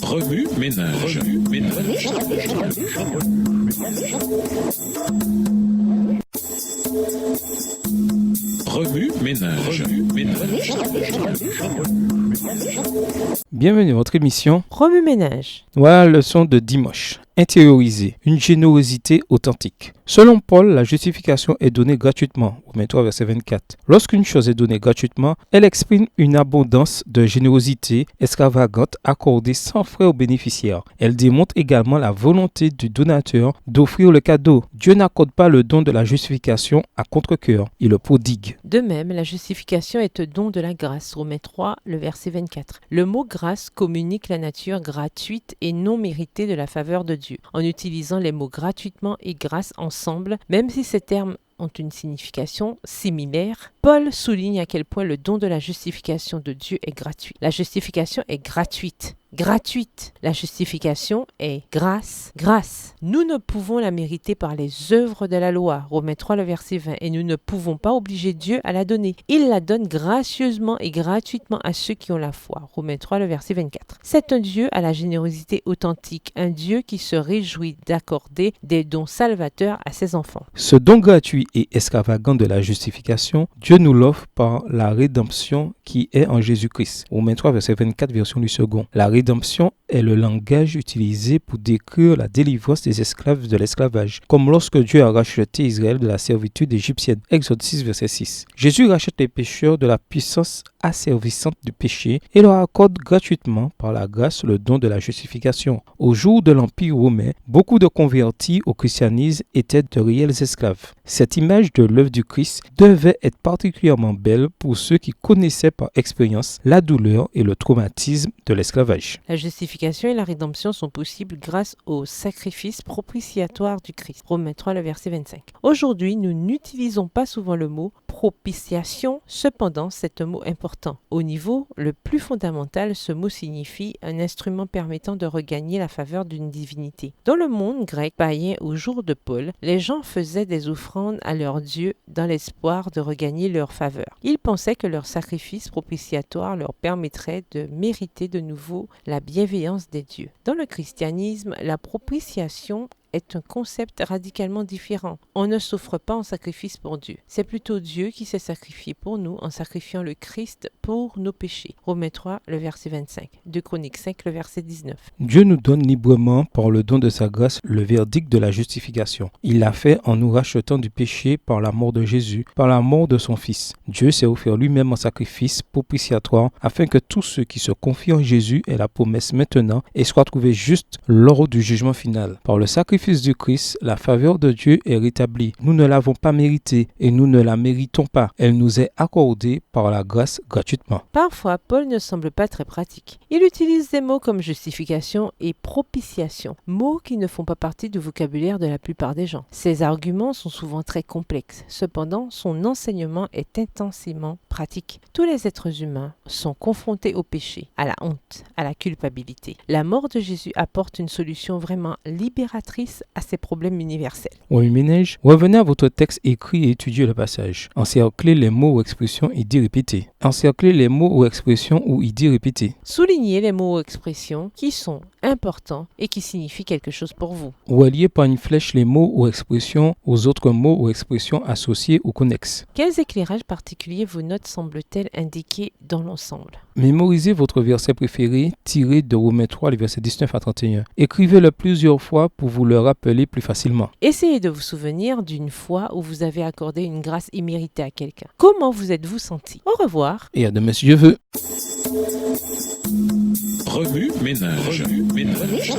Remue ménage. Remue ménage. Bienvenue à votre émission Remue ménage. Voilà la leçon de dimanche. Intérioriser, une générosité authentique. Selon Paul, la justification est donnée gratuitement, Romains 3, verset 24. Lorsqu'une chose est donnée gratuitement, elle exprime une abondance de générosité extravagante accordée sans frais aux bénéficiaires. Elle démontre également la volonté du donateur d'offrir le cadeau. Dieu n'accorde pas le don de la justification à contre-cœur, il le prodigue. De même, la justification est un don de la grâce, Romains 3, le verset 24. Le mot grâce communique la nature gratuite et non méritée de la faveur de Dieu. En utilisant les mots gratuitement et grâce ensemble, même si ces termes ont une signification similaire, Paul souligne à quel point le don de la justification de Dieu est gratuit. La justification est gratuite. Gratuite. La justification est grâce. Grâce. Nous ne pouvons la mériter par les œuvres de la loi, Romains 3, le verset 20, et nous ne pouvons pas obliger Dieu à la donner. Il la donne gracieusement et gratuitement à ceux qui ont la foi, Romains 3, le verset 24. C'est un Dieu à la générosité authentique, un Dieu qui se réjouit d'accorder des dons salvateurs à ses enfants. Ce don gratuit et extravagant de la justification, Dieu nous l'offre par la rédemption qui est en Jésus-Christ. Romains 3, verset 24, version du second. La rédemption est le langage utilisé pour décrire la délivrance des esclaves de l'esclavage, comme lorsque Dieu a racheté Israël de la servitude égyptienne. Exode 6, verset 6. Jésus rachète les pécheurs de la puissance asservissante du péché et leur accorde gratuitement par la grâce le don de la justification. Au jour de l'Empire romain, beaucoup de convertis au christianisme étaient de réels esclaves. Cette image de l'œuvre du Christ devait être particulièrement belle pour ceux qui connaissaient par expérience la douleur et le traumatisme de l'esclavage. La justification et la rédemption sont possibles grâce au sacrifice propitiatoire du Christ. Romains 3, le verset 25. Aujourd'hui, nous n'utilisons pas souvent le mot propitiation, cependant, c'est un mot important. Au niveau le plus fondamental, ce mot signifie un instrument permettant de regagner la faveur d'une divinité. Dans le monde grec païen au jour de Paul, les gens faisaient des offrandes à leur Dieu dans l'espoir de regagner leur faveur. Ils pensaient que leur sacrifice propitiatoire leur permettrait de mériter de nouveau la bienveillance des dieux. Dans le christianisme, la propitiation est un concept radicalement différent. On ne s'offre pas en sacrifice pour Dieu. C'est plutôt Dieu qui s'est sacrifié pour nous en sacrifiant le Christ pour nos péchés. Romains 3, le verset 25. 2 Chroniques 5, le verset 19. Dieu nous donne librement, par le don de sa grâce, le verdict de la justification. Il l'a fait en nous rachetant du péché par la mort de Jésus, par la mort de son Fils. Dieu s'est offert lui-même en sacrifice propitiatoire afin que tous ceux qui se confient en Jésus aient la promesse maintenant et soient trouvés justes lors du jugement final. Par le sacrifice du Christ, la faveur de Dieu est rétablie. Nous ne l'avons pas méritée et nous ne la méritons pas. Elle nous est accordée par la grâce gratuitement. Parfois, Paul ne semble pas très pratique. Il utilise des mots comme justification et propitiation, mots qui ne font pas partie du vocabulaire de la plupart des gens. Ses arguments sont souvent très complexes. Cependant, son enseignement est intensément pratique. Tous les êtres humains sont confrontés au péché, à la honte, à la culpabilité. La mort de Jésus apporte une solution vraiment libératrice à ces problèmes universels. Oui, ménage, revenez à votre texte écrit et étudiez le passage. Encerclez les mots ou expressions et dit répéter. Encerclez les mots ou expressions ou dit répéter. Soulignez les mots ou expressions qui sont importants et qui signifient quelque chose pour vous. Reliez par une flèche les mots ou expressions aux autres mots ou expressions associés ou connexes. Quels éclairages particuliers vos notes semblent-elles indiquer dans l'ensemble? Mémorisez votre verset préféré tiré de Romains 3, les versets 19 à 31. Écrivez-le plusieurs fois pour vous le rappeler plus facilement. Essayez de vous souvenir d'une fois où vous avez accordé une grâce imméritée à quelqu'un. Comment vous êtes-vous senti? Au revoir. Et à demain si Dieu veut. Remue ménage. Remue ménage.